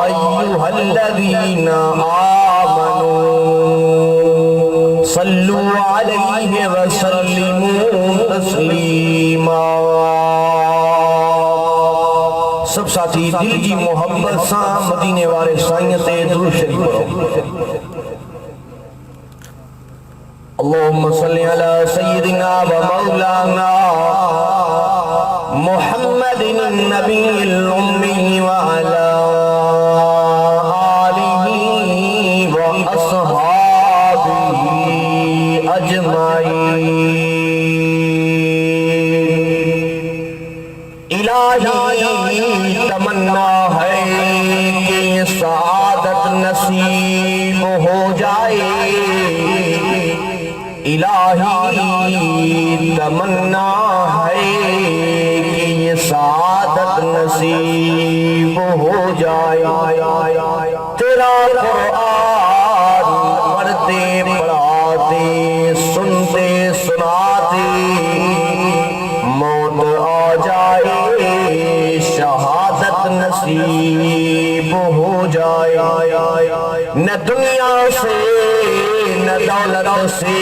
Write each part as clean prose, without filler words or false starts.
अय्युहल्लज़ीना आमनू सल्लु अलैहि व सल्लिमू तस्लीमा। सब साथी दिल की मोहब्बत सा मदीने वाले साईं ते दुरूद शरीफ पढ़ो। अल्लाहुम्मा सल्लि अला सय्यिदिना व मौलाना मुहम्मदिन नबिय्यिल उम्मी व अला आलिही व अस्हाबिही अजमाइन। इलाही तमन्ना है कि सआदत नसीब हो जाए। इलाही तमन्ना है कि ये सआदत नसीब हो जाए। तेरा कुरान पढ़ते पढ़ाते सुनते सुनाते मौत आ जाए, शहादत नसीब हो जाए। न दुनिया से न दौलत से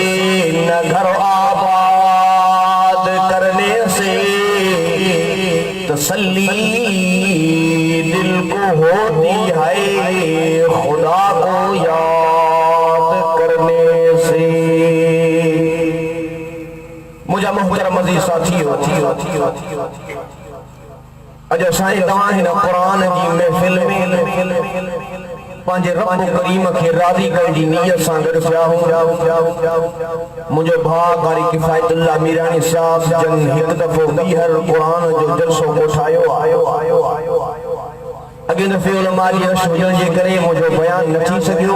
न घर आबाद करने से तसल्ली दिल को होती है, खुदा को याद करने से। मुझे मोहतरम अज़ीज़ साथियों, अॼु साईं तव्हां हिन क़ुरान जी महफ़िल में पंहिंजे रब करीम खे राज़ी करण जी नियत सां गॾु पिया आहियूं। मुंहिंजो भाउ कारी किफ़ायतुल्लाह मीरानी साहब जन हिकु दफ़ो ॿीहर क़ुरान जो जलसो कोठायो आयो। अॻे दफ़े उलमा जी रश हुजण जे करे मुंहिंजो बयान न थी सघियो।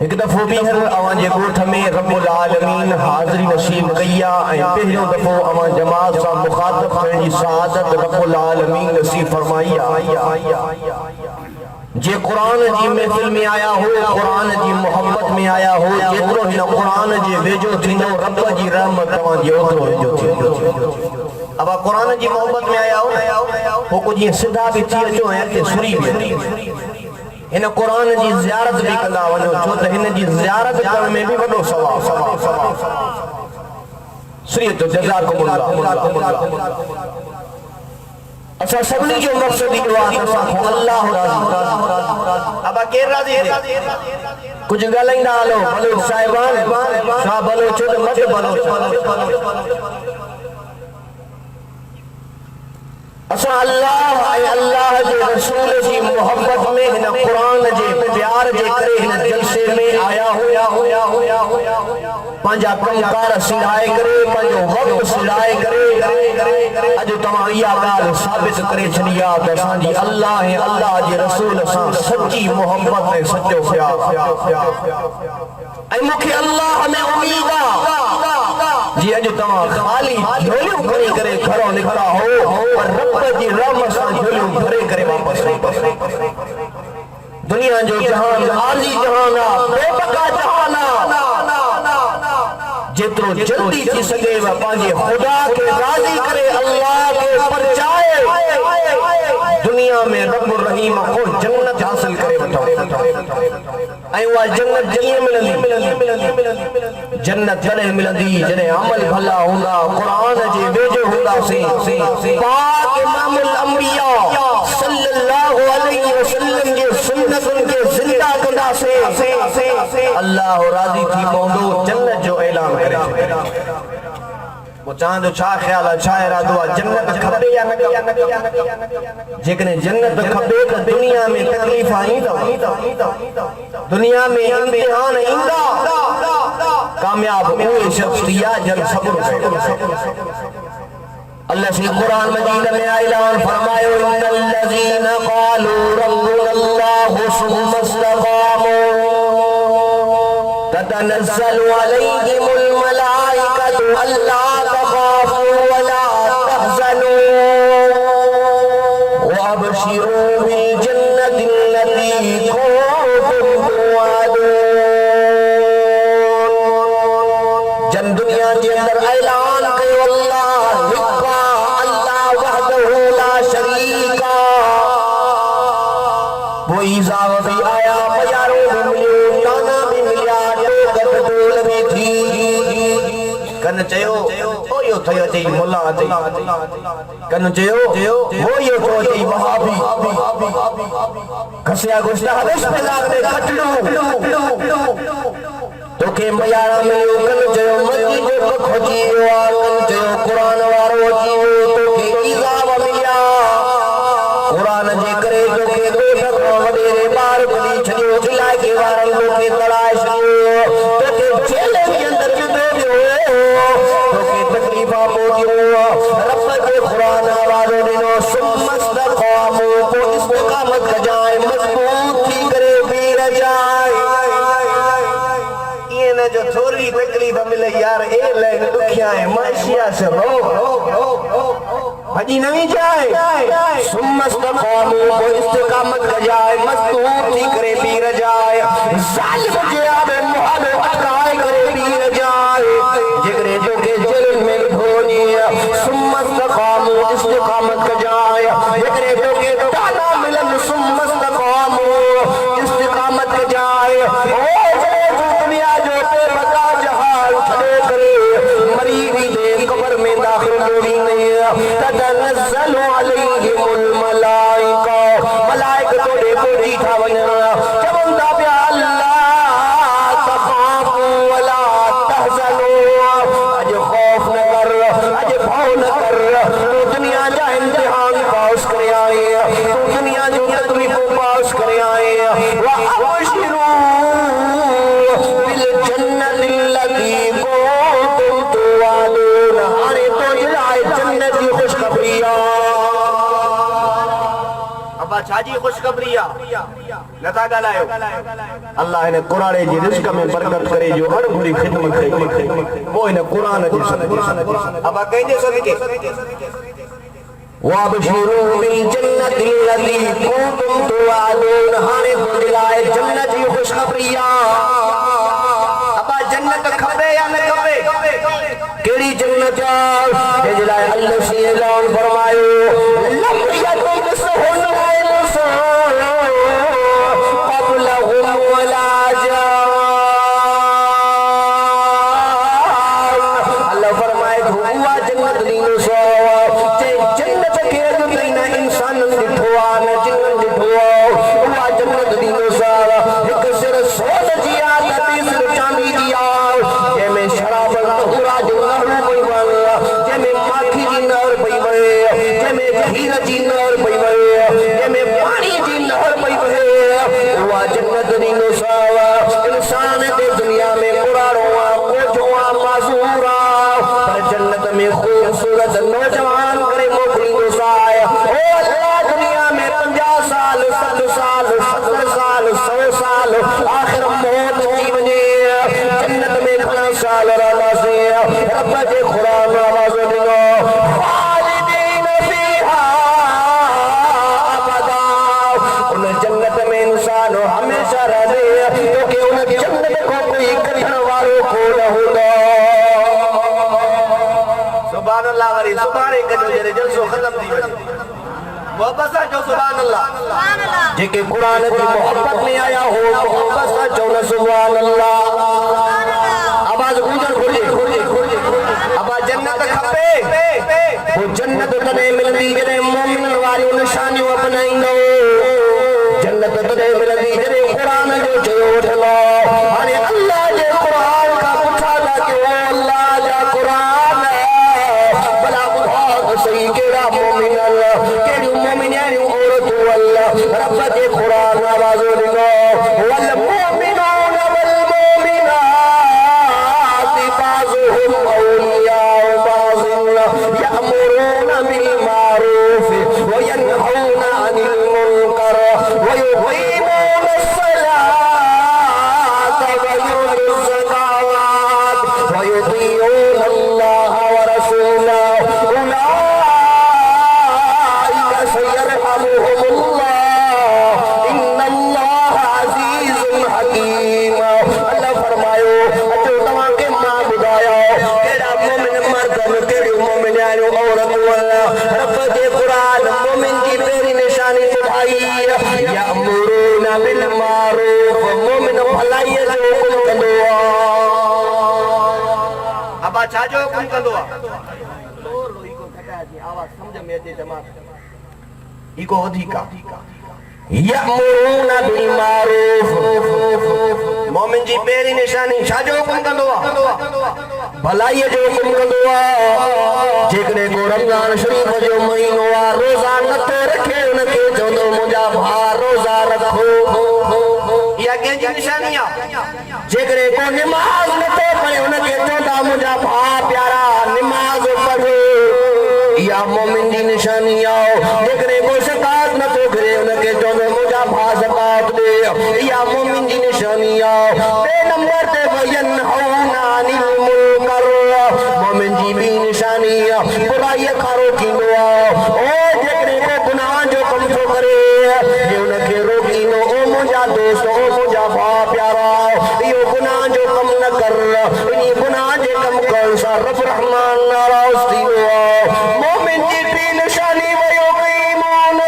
एक दफ़ो ॿीहर अवां जे ॻोठ में रब्बुल आलमीन हाज़िरी नसीब कई आहे ऐं पहिरियों दफ़ो अवां जमात सां मुखातब थियण जी सआदत रब्बुल आलमीन नसीब फरमाई आहे। जे क़ुरान जी महफ़िल में आया हो, क़ुरान जी मोहब्बत में आया हो, जेतिरो हिन क़ुरान जे वेझो थींदो रब जी रहमत तव्हां जे ओतिरो वेझो थींदो। अब क़ुरान जी मोहब्बत में आया हो पोइ कुझु ईअं सिधा बि थी अचो ऐं अॻिते सुरी बि अचो। इन क़ुरान जी ज़ियारत भी कंदा वञो, छो त हिन जी ज़ियारत करण में भी वॾो सवाब। श्रीयत जज़ाकुमुल्लाह। असां सभिनी जो मक़सद इहो आहे त असां अल्लाह राज़ी। अब केर राज़ी है? कुछ ॻाल्हाईंदा हलो, भलो साहिबान छा भलो छो त मत भलो। असां अल्लाह ऐं अल्लाह जे रसूल जी मोहब्बत में हिन क़ुरान जे प्यार जे करे हिन जलसे में आया हुया। पंहिंजा कमकार सिराए करे, पंहिंजो वक़्तु सिराए करे अॼु तव्हां इहा ॻाल्हि साबित करे छॾी आहे त असांजी अल्लाह ऐं अल्लाह जे रसूल सां सची मोहब्बत ऐं सचो प्यार। ऐं मूंखे अल्लाह में उम्मीद आहे जी अॼु तव्हां ख़ाली झोलियूं खणी करे घरों निकिता हो, पर रब जी रहमत सां झोलियूं भरे करे वापसि। दुनिया जो जहान आली जहान आहे, बेबका जहान आहे। जेतिरो जल्दी थी सघे पंहिंजे ख़ुदा खे राज़ी करे अल्लाह खे परचाए दुनिया में रब रहीम को जन्नत हासिल करे वठो। ऐं उहा जन्नत कीअं मिलंदी? जन्नत जॾहिं मिलंदी जॾहिं अमल भला हूंदा, क़ुरान जे वेझो हूंदासीं, पाक इमामुल अंबिया सल्लल्लाहु अलैहि वसल्लम जे सुन्नतुनि खे ज़िंदा कंदासीं, अल्लाह राज़ी थी पवंदो, जन्नत जो ऐलान करे छॾींदो। वो तव्हांजो छा ख़्याल आहे, छा इरादो आहे? जन्नत खपे या न खपे? जेकॾहिं जन्नत खपे त दुनिया में तकलीफ़ ईंदा, दुनिया में इम्तिहान ईंदा। कामयाब उहे शख्स थी विया जन सब्र कयो। अल्लाह से कुरान मजीद में ऐलान फरमायो, इन्नल्लज़ीना क़ालू रब्बुनल्लाहु सुम्मा इस्तक़ामू ततनज़्ज़लु अलैहिमुल मलाइकतु अल्ला तख़ाफू वला तहज़नू वअबशिरू बिल जन्नतिल्लती कुंतुम तुअदून। जन दुनिया के अंदर ऐलान कयो अल्लाह हिक, अल्लाह वहदहु ला शरीक वो ईज़ाव भी आया, मयारों भी मिलियो, ताना भी मिलिया, टोकत टोल भी थी। कन चयो ओ यो थयो चई मुल्ला चई, कन चयो वो यो तो चई वहाबी। खसिया गुस्ता हदस पे लागने कटड़ू तोखे मयारा मिलियो। कन चयो मस्ती जो खोजी आ, कन चयो कुरान वारो जीवो तोखे ईज़ाव मिलिया। कुरान जे करे तोखे दो टका वडेरे बार बली छडियो, इलाके वारन तोखे तड़ाए छडियो, तोखे जेल के अंदर विधो दियो, तोखे तकलीफा पहुंचियो। रब के कुरान आवाज़ ॾिनो, सुमस्तक़ामू को इस्तिक़ामत कजाए, मज़बूत थी करे बीर जाए। ये न जो थोड़ी तकलीफ मिले यार, ए लाइन दुखिया है माशिया से रो भजी नहीं जाए। सुमस्तक़ामू को इस्तिक़ामत कजाए, मज़बूत थी करे बीर जाए। ज़ालिम जे आबे मुहाबे अटकाए करे बीर जाए, जिगरे जो के जेल में धोनी। सुमस्तक़ामू इस्तिक़ामत कजाए, जिगरे जो के ताना मिलन। सुमस्तक़ामू इस्तिक़ामत कजाए। ओ जे दुनिया जो पे बता जहान छड़े करे मरी भी दे कब्र में दाखिल होगी नहीं। ततनज़्ज़लु अलैहिमुल मलाइका, मलाइका तोड़े कोड़ी था वना चवंदा पिया अल्लाह तख़ाफू वला तहज़नु, अज खौफ न कर, अज भौ न कर। तू दुनिया जा इम्तिहान पास करे आए, तू दुनिया जो तकलीफों पास करे आए। व अबशिरू बिल जन्नतिल लती कुंतुम तुअदून, हाणे तो इलाही जन्नत की खुशखबरी आ। अब्बा छाजी खुशखबरी आ नथा गालायो। अल्लाह ने कुरान जी रिज़्क़ में बरकत करे, जो हर बुरी खिदमत करे वो इन कुरान जी सदके। अब्बा कहजे सदके वाबशिरू बिल जन्नतिल लती कुंतुम तुअदून, हाणे तो इलाही जन्नत की खुशखबरी आ। अब्बा जन्नत खपे या न खपे? केड़ी जन्नत आ? जे लाए अल्लाह से ऐलान फरमायो, लम यतमसहुन इंसान क़ब्लहुम वला जान। अल्लाह फरमाए हुआ जन्नत नीनो सो, जे जन्नत के जो ना इंसान दिठो आ न जिन्न दिठो आ, हुआ जन्नत नीनो सो। एक सिर सोन जी आ, तीसर चांदी जी आ, जंहिंमें शराब तहुरा जो नहर पई वहे, जंहिंमें माखी जी नहर पई वहे, जंहिंमें हीर जी नहर पई वहे, जंहिंमें पाणी जी नहर पई वहे, उहा जन्नत ॾींदो साव। इंसान ते दुनिया में पुराणो आ, कोठो आ, माज़ूर आ, पर जन्नत में खूबसूरत नौजवान करे मोकिलींदो साव। ओ अल्लाह दुनिया में 50 साल 60 साल 70 साल 100 साल आखिर मौत थी वञे, जन्नत में घणा साल रहंदासीं। रब जे कुरान आवाज़ ॾिनो, खालिदीन फीहा अबदा, उन जन्नत में इंसान हमेशा रहंदे, क्योंकि उन जन्नत को कोई कढण वारो कोन हूंदो। सुभान अल्लाह वरी सुभाणे कजो जरे जलसो ख़त्म थी वञे। मोहब्बत सां चओ सुभान अल्लाह। जेके कुरान की मोहब्बत में आया हो, मोहब्बत सां चओ न सुभान अल्लाह। आवाज़ गूंजण घुरिजे। अबा जन्नत खपे, वो जन्नत तॾहिं मिलंदी जॾहिं मोमिन वारियूं निशानियूं अपनाईंदो। जन्नत तॾहिं मिलंदी जॾहिं कुरान जो चयो वठंदो। हाणे अल्लाह जे कुरान खां पुछा था कयो, अल्लाह जा कुरान भला ॿुधा त सही कहिड़ा मोमिन आहिनि, कहिड़ियूं मोमिनियूं औरतूं आहिनि। रब जे कुरान आवाज़ ॾिनो, वल मोमिनून वल मोमिनात बाज़ुहुम औलियाउ बाज़ यअमुरून बिल मारूफ व यनहौन अनिल मुनकर व युक़ीमून अस्सलात व युतून ज़कात व युतीऊन अल्लाह व रसूलहु उलाइका सयरहमुहुमुल्लाह इन्नल्लाह अज़ीज़ुन हकीम। अल्लाह फरमायो, अचो तव्हां खे मां ॿुधायो कहिड़ा मोमिन मर्द आहिनि, कहिड़ियूं मोमिनियूं औरतूं आहिनि। रब जे कुरान मोमिन जी पहिरीं निशानी ॿुधाई, यअमुरून बिल मारूफ मोमिन भलाई जो हुकुम कंदो अबा छा जो हुकुम कंदो आवाज समझ में अचे जमात इको अधिका यअमुरुना बिल मारूफ मोमिन जी पहिरीं निशानी छा जो हुकुम कंदो भलाई जो हुकुम कंदो जेकॾहिं को रमज़ान शरीफ़ जो महीनो आहे रोज़ा नथो रखे उनखे चवंदो मुंहिंजा भाउ रोज़ा रखो इहा कंहिंजी निशानी आहे जेकॾहिं को निमाज़ नथो पढ़े उनखे चवंदा मुंहिंजा भाउ प्यारा निमाज़ पढ़ो इहा मोमिन जी निशानी आहे जेकॾहिं को ज़कात नथो करे उनखे चवंदो मुंहिंजा भाउ ज़कात ॾे इहा मोमिन जी निशानी आहे ॿिए नंबर ते वयनहौना अनिल मुनकर मोमिन जी ॿी निशानी आहे बुराईअ खां रोकींदो आहे ओ जेकॾहिं को गुनाह जो कमु थो करे जे उनखे रोकींदो ओ मुंहिंजा दोस्त ओ मुंहिंजा भाउ प्यारा इहो गुनाह जो कमु न कर इन गुनाह जे कमु करण सां रब रहमान नाराज़ थींदो आहे मोमिन जी टी निशानी वयुक़ीमून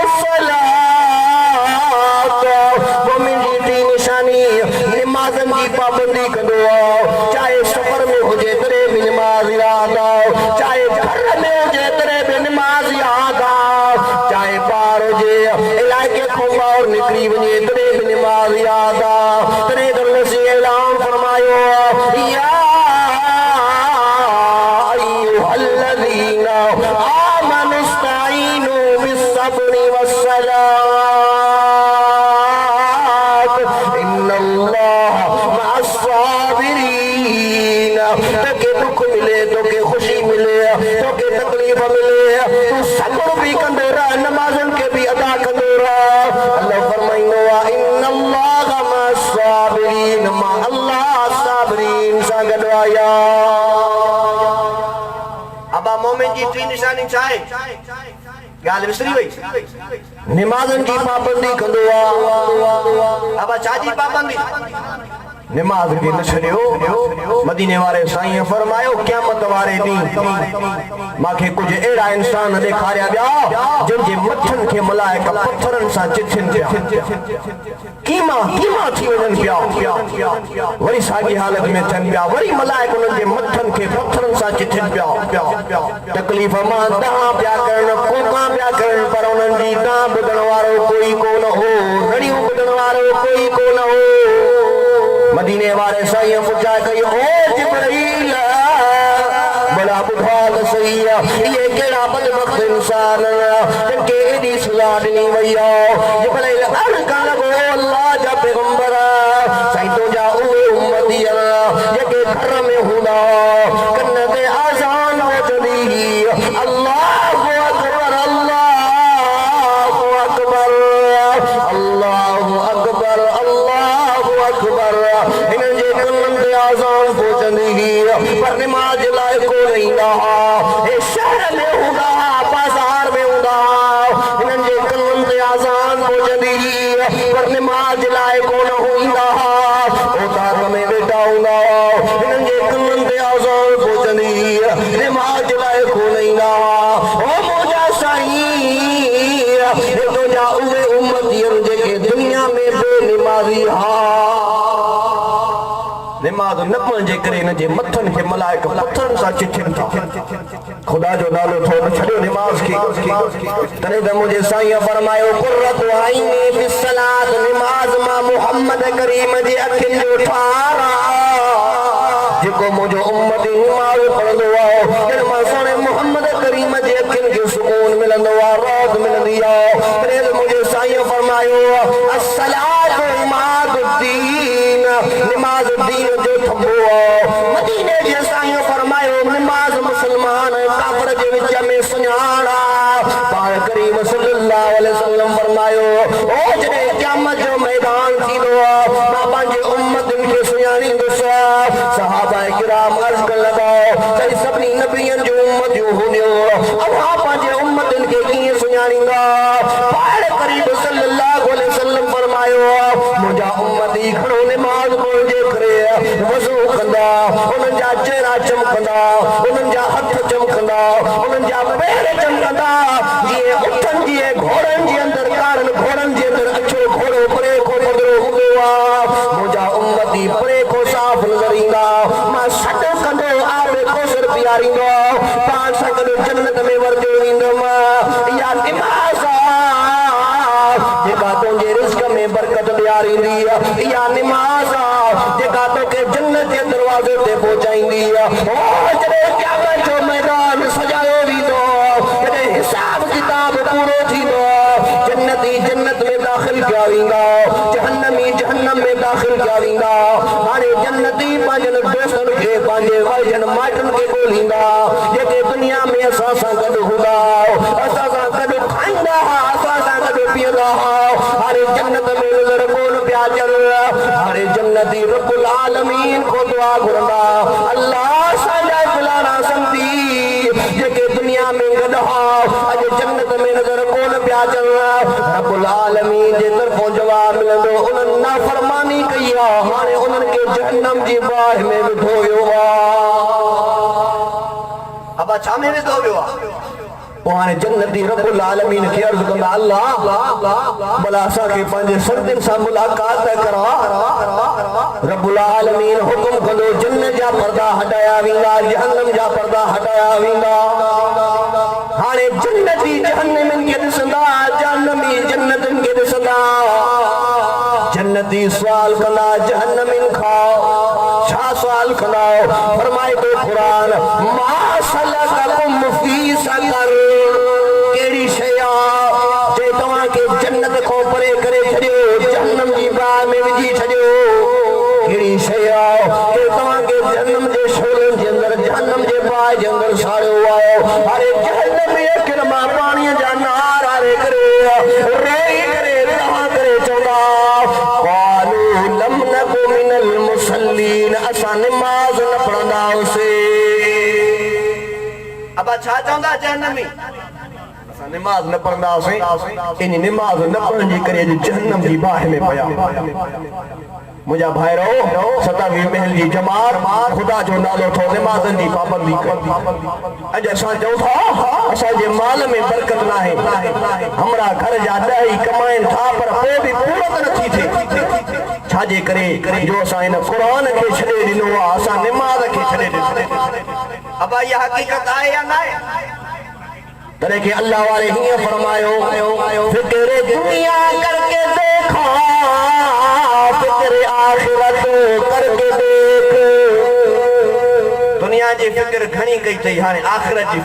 अस्सलात मोमिन जी टी निशानी निमाज़नि जी पाबंदी कंदो आहे चाहे सफ़र में हुजे तॾहिं बि निमाज़ यादि आहे चाहे घर में हुजे तॾहिं बि निमाज़ यादि आहे चाहे ॿार हुजे इलाइक़े खां ॿाहिरि निकिरी वञे तॾहिं बि निमाज़ यादि आहे तॾहिं त नसी ऐलान फरमायो या अय्युहल्लज़ीना आमनु इस्तईनू बिस्सब्रि वस्सलात इन्नल्लाह मअस्साबिरीन तोके दुख मिले तोके खुशी मिले तोके तकलीफ मिले तू सब्र भी कंदो रह नमाज़न के भी अदा कंदो रह अल्लाह फरमाइंदो आहे इन्नल्लाह मअस्साबिरीन मा अल्लाह साबिरीन सां गॾु आया अबा मोमिन जी टी निशानी छा आहे ॻाल्हि विसरी वई निमाज़नि जी पाबंदी कंदो आहे अबा छा जी पाबंदी निमाज़ खे न छॾियो मदीने वारे साईं फरमायो क़यामत वारे ॾींहुं मूंखे कुझु अहिड़ा इंसान ॾेखारिया विया जिन जे मथनि खे मलाइक पथरनि सां चिथिन पिया कीमा कीमा थी वञनि पिया वरी साॻी हालत में थियनि पिया वरी मलाइक उन्हनि जे मथनि खे पथरनि सां चिथिन पिया तकलीफ़ मां तव्हां पिया करणु कोका पिया करणु पर उन्हनि जी तव्हां ॿुधण वारो कोई कोन हो रड़ियूं ॿुधण वारो कोई कोन हो मदीने वाले साईं पुछा कयो ओ जिब्रील भला ॿुधा त सही ये कहिड़ा बदबख्त इंसान जिनखे एॾी सलाह ॾिनी वई आहे जिब्रील अर्ज़ करण लॻो अल्लाह जा पैगंबर साईं तुंहिंजा उहे उम्मती जेके घर में हूंदा कन ते आज़ान पहुचंदी अल्लाहु अकबर अल्लाहु अकबर अल्लाहु अकबर अल्लाहु अकबर हिननि जे कननि ते आज़ान पहुचंदी पर निमाज़ लाइ कोन ईंदा हे शहर में हूंदा बाज़ार में हूंदा हिननि जे कननि ते आज़ान पहुचंदी पर निमाज़ लाइ कोन ईंदा औताद में वेठा हूंदा हिननि जे कननि ते आज़ान पहुचंदी निमाज़ लाइ कोन ईंदा ओ मुंहिंजा साईं तुंहिंजा उहे उम्मती जेके दुनिया में बेनिमाज़ी निमाज़ न पढ़ण जे करे हिन जे मथनि खे मलाइक पथरनि सां चिथिन था खुदा जो नालो थो न छॾियो निमाज़ खे तॾहिं त मुंहिंजे साईं फरमायो कुर्रतु आइनी बिस्सलात निमाज़ मां मुहम्मद करीम जे अखियुनि जो ठार जेको मुंहिंजो उम्मती निमाज़ पढ़ंदो आहे जॾहिं मां सोणे मुहम्मद करीम जे अखियुनि खे सुकून मिलंदो आहे राहत मिलंदी आहे तॾहिं त मुंहिंजे साईं फरमायो अस्सलातु इमादुद्दीन निमाज़ दीन जो थंबो आहे मदीने जे साईं फरमायो निमाज़ मुस्लमान ऐं काफ़िर जे विच में सुञाण पाण करीम सल्लल्लाहु अलैहि वसल्लम फरमायो ओ जॾहिं क़यामत जो मैदान थींदो आहे मां पंहिंजे उम्मतनि खे सुञाणींदुसि सहाबा किराम अर्ज़ करण लॻा चई सभिनी नबियनि जूं उम्मतियूं हूंदियूं अव्हां पंहिंजे उम्मतनि खे कीअं सुञाणींदा पाण करीम सल्लल्लाहु अलैहि वसल्लम फरमायो मुंहिंजा उम्मती घणो निमाज़ पढ़ण जे करे वज़ू कंदा उन्हनि जा चेहरा चमकंदा उन्हनि जा हथ चमकंदा उन्हनि जा पेर चमकंदा जीअं उठनि जीअं घोड़नि जे अंदरि कारण घोड़नि जे अंदरि अछो घोड़ो परे यारींदी या नमाज जेका तो के जन्नत के दरवाजे ते पहुंचाईंदी ओ जड़े क़यामत जो मैदान सजायो वींदो जड़े हिसाब किताब पूरो थींदो जन्नती जन्नत में दाखिल किया वेंदा जहन्नमी जहन्नम में दाखिल किया वेंदा हाणे जन्नती पंहिंजनि दोस्तनि खे पंहिंजे भाइजनि माइटनि खे ॻोल्हींदा जेके दुनिया में असां सां गॾु हूंदा असां सां गॾु खाईंदा असां सां गॾु पीअंदा हाणे जन्नत में नज़र कोन पिया अचनि हाणे जन्नती रब्बुल आलमीन को दुआ घुरंदा अल्लाह असांजा फलाना संती जेके दुनिया में गॾु अॼु जन्नत में नज़र कोन पिया अचनि रब्बुल आलमीन जे तरफ़ों जवाब मिलंदो उन्हनि नाफ़रमानी कई आहे हाणे उन्हनि खे जहन्नम जी बाहि में विधो वियो अब छा में विधो वियो आहे जन्नती रब्बुल आलमीन के अर्ज कंदा अल्लाह भला असां खे पंहिंजे संतनि सां मुलाकात करा रब्बुल आलमीन हुकुम कंदो जन्नत जा पर्दा हटाया वेंदा जहन्नम जा पर्दा हटाया वेंदा हाणे जन्नती जहन्नम के ॾिसंदा जहन्नमी जन्नतनि खे ॾिसंदा जन्नती सवाल कंदा जहन्नमिन खां छा सवाल कंदा फरमाए तो कुरान मा सलककुम फी सकर केड़ी शय जे तव्हां के जन्नत को परे करे छड़ियो जहन्नम जी बाहि में विझी छड़ियो केड़ी शय जे तव्हां के जहन्नम जे शोलन जे अंदर जहन्नम जे बाहि जे अंदर साड़ियो आयो अरे जहन्नम में अखिन मां पाणीअ जा नार आरे करे रोई करे तव्हां करे चवंदा क़ालू लम नकु मिनल मुसल्लीन असां नमाज़ न पढ़ंदा हुआसीं अब छा चवंदा जहन्नमी असां नमाज़ न पढ़ंदा हुआसीं इन नमाज़ न पढ़ण जे करे जहन्नम जी बाहि में पिया मुझा भाइरो 27 महल जी जमात खुदा जो नालो थो नमाज़न जी पाबंदी कर अज असां चऊं था असां जे माल में बरकत नाहे हमरा घर जा ॾही कमाइन था पर पोइ बि पूरो नथी थिए छाजे करे जो असां इन क़ुरान खे छॾे ॾिनो आहे असां नमाज़ खे छॾे ॾिनो अब इहा हकीकत आहे या न आहे तॾहिं के अल्लाह वारे हीअं फरमायो फिक्र दुनिया करके देखो फिक्र आखिरत करके देख दुनिया जी फिक्र घणी कई अथई हाणे आखिरत जी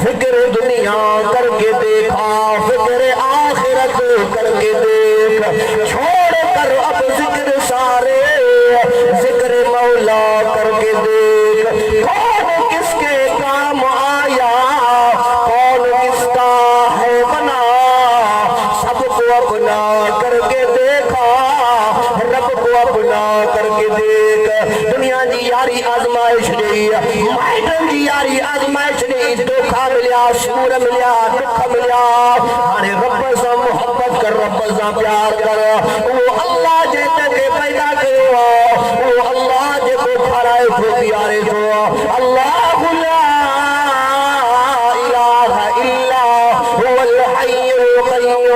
फिक्र दुनिया करके देखा फिक्र आखिरत करके देख छोड़ कर अब जिक्र सारे जिक्र मौला करके देख कौन किसके काम आया कौन किसका है बना सबको अपना करके देखा रब को अपना करके देख दुनिया जी यारी आजमाइश दी माइटन जी यारी आजमाइश दी धोखा मिलिया सूर मिलिया दुख मिलिया हाणे रब सां मोहब्बत कर रब सां प्यार कर वो अल्लाह जे के पैदा कयो वो अल्लाह जे को ठाराए थो प्यारे थो अल्लाह ला इलाहा इल्ला हुवल हय्युल क़य्यूम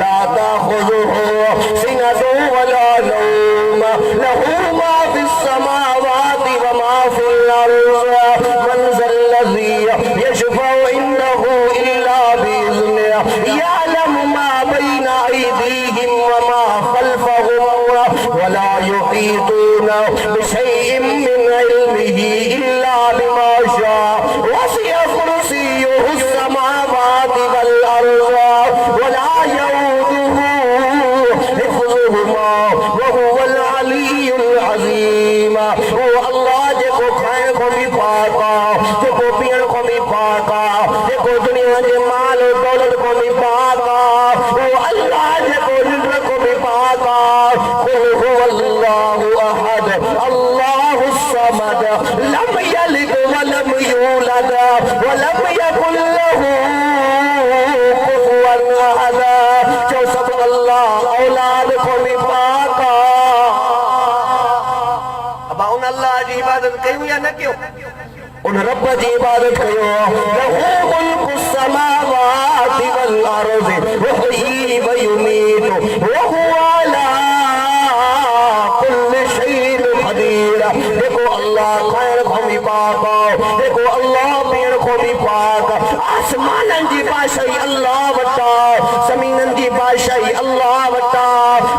ला ताखुज़ुहु सिनतुन वला नौम लहू मा फिस समावाति व मा फिल अर्ज़ मन ज़ल्लज़ी यशफ़उ इंदहु इल्ला बिइज़्निहि यअलमु मा बैना अयदीहिम व मा खल्फ़हुम वला युहीतूना बिशैइन मिन इल्मिहि इल्ला बिमा शाअ वसिअ कुर्सियुहु समावाति वल अर्ज़ वला यऊदुहु हिफ़्ज़ुहुमा व हुवल अलियुल अज़ीम वो अल्लाह जेको खाइण को भी पाक आहे जेको पीअण को भी पाक आहे जेको दुनिया जे माल दौलत को भी पाक आहे वो अल्लाह जेको रिज़्क़ को भी पाक आहे क़ुल हुवल्लाहु अहद अल्लाहु समद लम यलिद व लम यूलद व लम यकुल लहू कुफुवन अहद जो सब अल्लाह औलाद को भी पाक अब उन अल्लाह जी इबादत कयूं या न कयूं उन रब जी इबादत कयो लहू मुल्कु समावाति वल अर्ज़ युहयी व युमीतु व हुवा अला कुल्लि शैइन क़दीर देखो अल्लाह खाइण को भी पाक देखो अल्लाह पीअण को भी पाक आसमानन जी बादशाही अल्लाह वटा ज़मीनन जी बादशाही अल्लाह वटा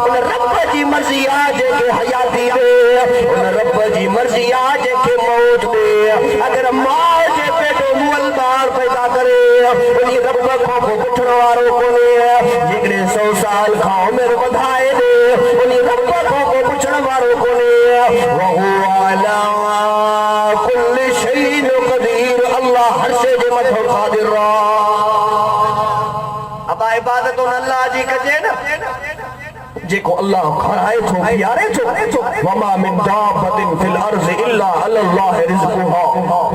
उन रब जी मर्ज़ी आ जेके हयाती दे उन रब जी मर्ज़ी आ जेके मौत दे अगर मां जे पेटो मुअल बार पैदा करे उन रब को पुछण वारो कोने जेकरे 100 साल का उम्र वधाए दे उन रब को पुछण वारो कोने वहु अला कुल्ल शैइन कदीर अल्लाह हर शे जे मथो कादिर अब इबादत उन अल्लाह जी कजे न जेको अल्लाह खराए थो यारे थो वमा मिन दाबतिन फिल अर्ज़ इल्ला अल्लाह रिज़्क़ुहा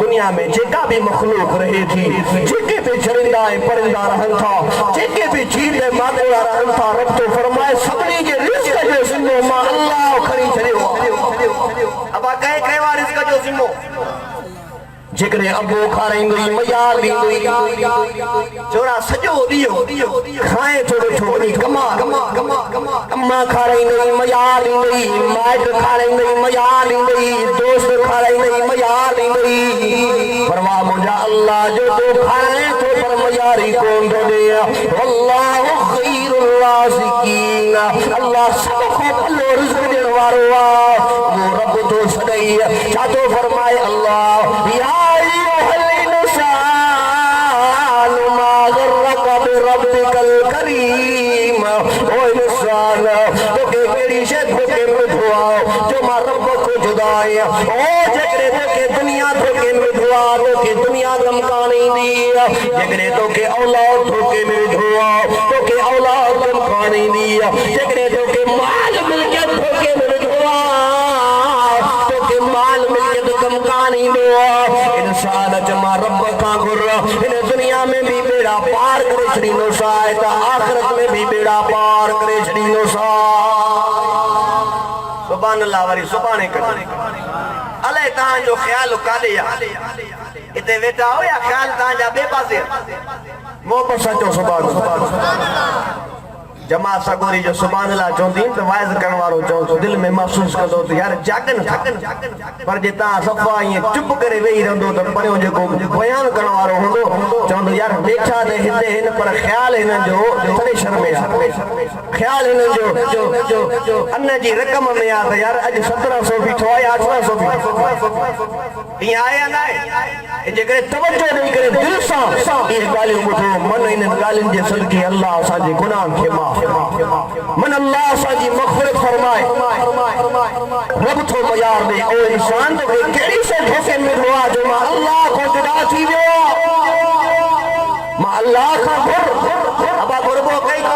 दुनिया में जेका भी मखलूक रहे थी जेके भी चरिंदा ऐं परिंदा रहन था जेके भी जीव ऐं मादोड़ा रहन था रब तो फरमाए सभिनी जे रिज़्क़ जो ज़िम्मो मां अल्लाह खणी छॾियो अब कहे वार रिज़्क़ जो ज़िम्मो जेकरे अबो खाराईंदी मैया ॾींदी चोरा सॼो ॾींहुं खाए थोरो थोरी कमा खाराईंदी मैया ॾींदी माइट खाराईंदी मैया ॾींदी दोस्त खाराईंदी मैया ॾींदी परवाह मुंहिंजा अल्लाह जो तो खाए थो पर मैयारी कोन थो ॾे अल्लाह ख़ैरुर राज़िकीन अल्लाह सभ खां भलो रिज़्क़ ॾियण वारो आहे वो रब तो सदाई छा थो फरमाए अल्लाह या रब्बिकल करीम ओ इंसान तोके केड़ी शे तोके मिठुआ जो मां रब को जुदाई ओ जकरे तोके दुनिया तोके मिठुआ तोके दुनिया गमकानी दी जकरे तोके औलाद तोके मिठुआ तोके औलाद गमकानी दी जकरे तोके माल मिलके तोके मिठुआ तोके माल मिलके गमकानी दो इंसान जमा रब का गुर इन दुनिया में भी बेड़ा पार करे छड़ीनो साए ता आखिरत में भी बेड़ा पार करे छड़ीनो सा सुभान अल्लाह वरी सुभाने करे अले तां जो ख्याल कादे या इते वेठा हो या ख्याल तां जा बे पासे मोहब्बत सचो सुभान जमात सगोरी जो सुभान अल्लाह चोंदी तो वाइज करण वारो चो दिल में महसूस करदो तो यार जागन पर जे ता सफा ये चुप करे वेही रहंदो तो परियो जेको बयान करण वारो होंदो चोंदो यार देखा दे हिते हिन पर ख्याल हिन जो थोड़ी शर्म है ख्याल हिन जो अन्न जी रकम में आ तो यार आज 1700 बीठो है 1800 बीठो ये आया ना है जे करे तवज्जो नहीं करे दिल सा ये गालियों मुठो मन इन गालिन जे सदके अल्लाह सा जी गुनाह के माफ मन अल्लाह सा जी मग़फ़िरत फरमाए रब तो मयार दे ओ इंसान तो केड़ी से धोखे में हुआ जो मां अल्लाह को जुदा थी वियो मां अल्लाह का गुर अबा गुरबो कई को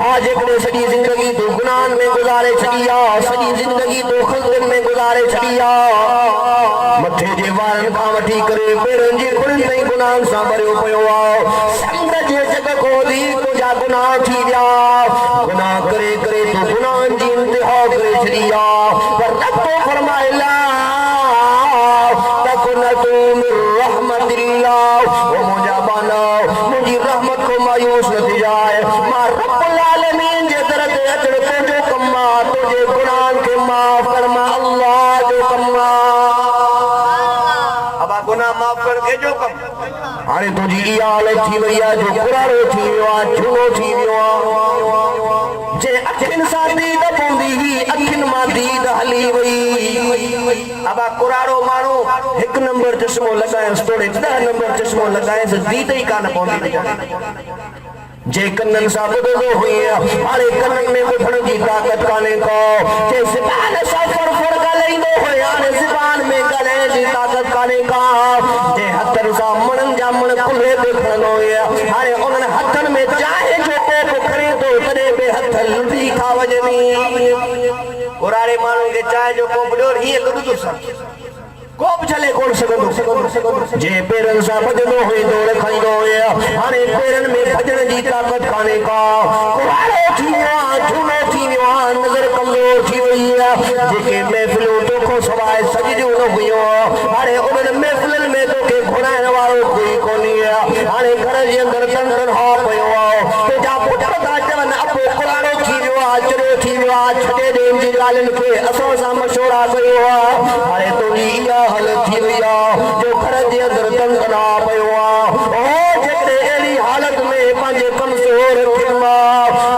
हां जेकरे सॼी जिंदगी तो गुनाहन में गुजारे छड़िया सॼी जिंदगी तो खलदन में गुजारे छड़िया मथे जे वारन का वठी करे पेरन जी कुड़न में गुनाहन सा भरियो पयो आ संग जे जग को दी तुझा गुनाह थी विया गुनाह करे करे तो गुनाहन जी इंतहा करे छड़िया पर रब तो फरमाए ला तकुनतु मिर रहमतिल्लाह ओ मुझा बाना मुझी रहमत को मायूस न थी जाए मां रब्बुल आलमीन जे दर ते अचण तुझो कम्मा तुझे गुनाहन के माफ कर मां अल्लाह जो कम्मा अब गुनाह माफ कर के जो कम हाने तुझी इहा हालत थी वई आहे जो कुरारो थी वियो आहे झूनो थी वियो आहे जे अखिन सां दीद पवंदी हुई अखिन मां दीद हली वई अब कुरारो माण्हू 1 नंबर चश्मो लगाएस तोड़े 10 नंबर चश्मो लगाएस दीद ही कान पवंदी जे कन्नन सा ॿुधंदो हुई हाणे कन्नन में ॿुधण जी ताक़त कान्हे को जे ज़बान सां फर ॻाल्हाईंदो हुई हाणे ज़बान में ॻाल्हाइण जी ताक़त कान्हे का जे हथनि सां मणनि जा मण कुल्हे ते खणंदो हुई हाणे उन्हनि हथनि में चाहे जो कोप खणे थो तॾहिं बि हथ लुटी था वञनि कुरारे माण्हू खे चाहे जो कोप ॾियो हीअं लुॾंदो सा कोप चले कोन सघंदो जे पेरन सां भॼंदो हुई दौड़ खणंदो हुई हाणे पेरन में भॼण जी ताक़त कान्हे का कुरारो थी वियो आहे झूनो थी वियो आहे नज़र कमज़ोर थी वई आहे जेके महफ़िलूं तोखो सवाइ सजदियूं न हुयूं हाणे उन्हनि महफ़िलनि में तोखे घुराइण वारो कोई कोन्हे हाणे घर जे अंदरि तंदन हा पियो आहे तुंहिंजा पुट था चवनि अपो कुरारो थी वियो आहे चरियो थी वियो आहे छॾे ॾियण जी ॻाल्हियुनि खे असां सां मशवरा कयो आहे हाणे तुंहिंजी इहा हालत थी वई आहे जो घर जे अंदर तंगना पयो ओ जेकरे एड़ी हालत में पंजे कमजोर खिमा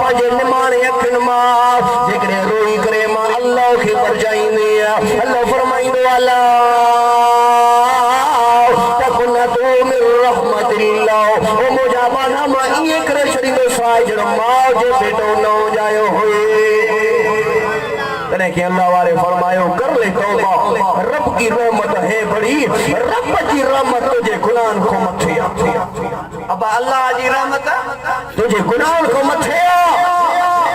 पंजे निमाने अखन मा जेकरे रोई करे मा अल्लाह के परजाईंदे अल्लाह फरमाइंदो अल्लाह तकुना तू मिर रहमतिल्लाह ओ मुजा बाना मा ये करे छड़ींदो साई जड़ मां जे बेटो न हो जायो होए तने के अल्लाह वाले फरमायो कर ले तौबा रब की रहमत है बड़ी रब की रहमत तुझे गुनाह को मथे अब अल्लाह जी रहमत तुझे गुनाह को मथे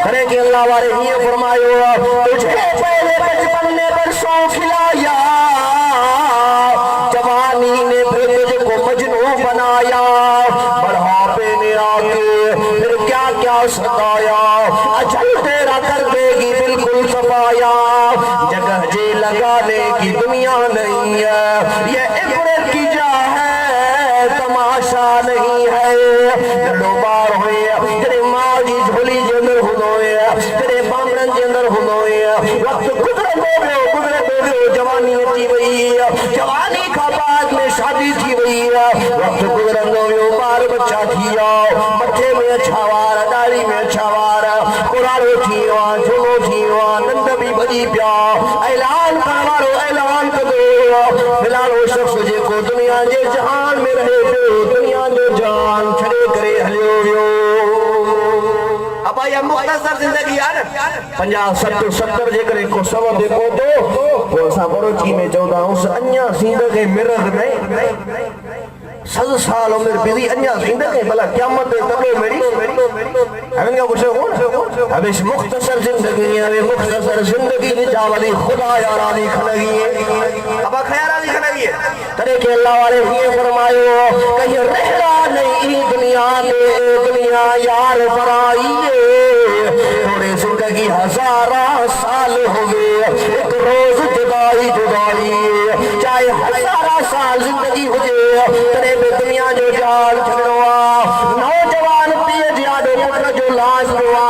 करे के अल्लाह वाले ये फरमायो तुझे पहले बचपन ने बरसों खिलाया जवानी ने फिर तुझको मजनू बनाया बढ़ापे ने आके फिर क्या क्या सताया अजल तेरा कर देगी बिल्कुल सफाया जगह जे लगाने की दुनिया नहीं है ये इबरत की जा है तमाशा नहीं है लड़ो बार हुए तेरे माँ जी झोली के अंदर हुए तेरे बामरन के अंदर हुए वक्त गुजरे दो जवानी थी वही जवानी का बाद में शादी थी वही वक्त गुजरे दो बार बच्चा थिया मथे में छावार दाढ़ी में छावार कुरारो थियो झूलो थियो नंद भी भजी पिया ऐलान करवारो ऐलान कर दो फिलहाल शख्स जे को दुनिया जे जहान में रहे पियो दुनिया जो जान छड़े करे हलियो अब या मुख्तसर जिंदगी यार 50 70 जे करे को सबब दे पहुंचो वो असा बरोची में 14 उस अन्या जिंदगी मिरर नहीं 100 साल उम्र बिजी अन्या जिंदगी भला क़यामत तबे मेरी हमें क्या पूछो अब इस मुख्तसर जिंदगी है मुख्तसर जिंदगी में जावली खुदा या रानी खलगी है अब खैर रानी खलगी है तरे के अल्लाह वाले ये फरमायो कहीं रहना नहीं दुनिया में दुनिया यार पराई है थोड़े जिंदगी हजारा साल हो गए एक रोज जुदाई चाहे हजारा साल जिंदगी हो तेरे पे दुनिया जो जान छड़वा नौजवान पिए जियादो पुत्र जो लाश हुआ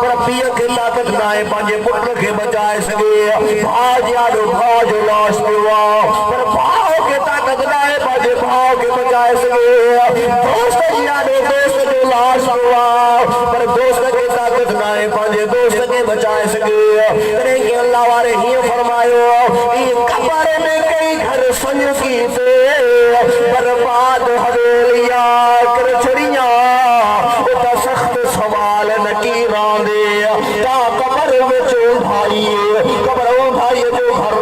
पर पिए के ताकत नाए पांजे पुत्र के बचाए सके भाज जियादो भाज जो लाश हुआ पर भाव के ताकत नाए पांजे भाव के बचाए सके दोस्त जियादो दोस्त जो लाश हुआ पर दोस्त के ताकत नाए पांजे दोस्त के बचाए सके तेरे के अल्लाह वाले ही फरमायो ये कब्र में कई घर सन की थे बर्बाद हवेलिया कर छड़िया उता सख्त सवाल नकीरा दे ता कब्र विच उठाई जो घर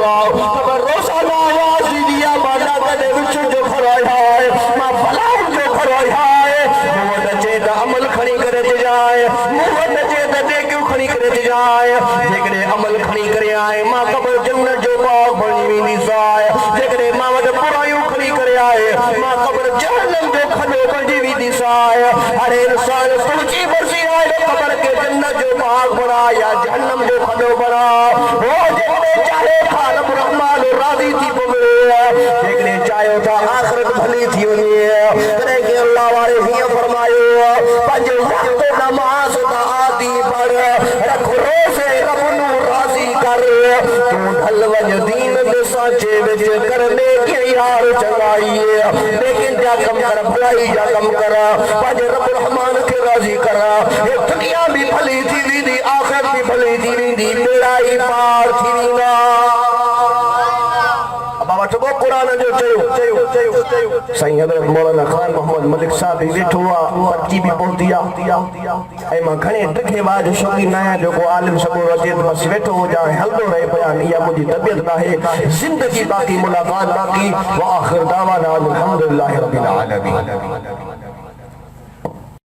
कब्र रोजाना आवाज दिया बाजा कदे विच जो खराया है मां भलाई जो खराया है मुंह नचे ता अमल खणी करे जाए मुंह नचे ता देखो खणी करे जाए जेकरे अमल खणी करे आए मां कब्र जन्नत जो बाग बनी वेंदी साए जेकरे मां वट बुराइयूं खणी करे आए मां कब्र जहन्नम जो खॾो बणी वेंदी साए हर इंसान सोची बरसी आए कब्र के जन्नत जो बाग बना या जहन्नम जो खॾो बना वो जेकरे चाहे था रब रहमान राज़ी थी पवे जेकरे चाहे था आखिरत भली थी वने करे के अल्लाह वाले ही फरमायो पंज वक्त नमाज दा आदि पढ़ रख रोज़े रब नु राज़ी कर तू ढल वज दीन दे साचे विच करने के यार चंगाई लेकिन जा कम कर भलाई जा कम कर पंज रब रहमान के राज़ी कर ये दुनिया भी भली थी वीदी आखिरत भी भली थी वीदी बेड़ाई पार थी वीना बाबा तो कुरान जो चयो सही हजरत मौलाना खान मोहम्मद मलिक साहब भी वेठो पक्की भी पहुंचिया ए मां घणे टिके बाद शौकीन आया जो को आलिम सबो वजे बस वेठो हो जा हलदो रहे बयान या मुजी तबियत ना है जिंदगी बाकी मुलाकात बाकी व आखिर दावाना अल्हम्दुलिल्लाह रब्बिल आलमीन।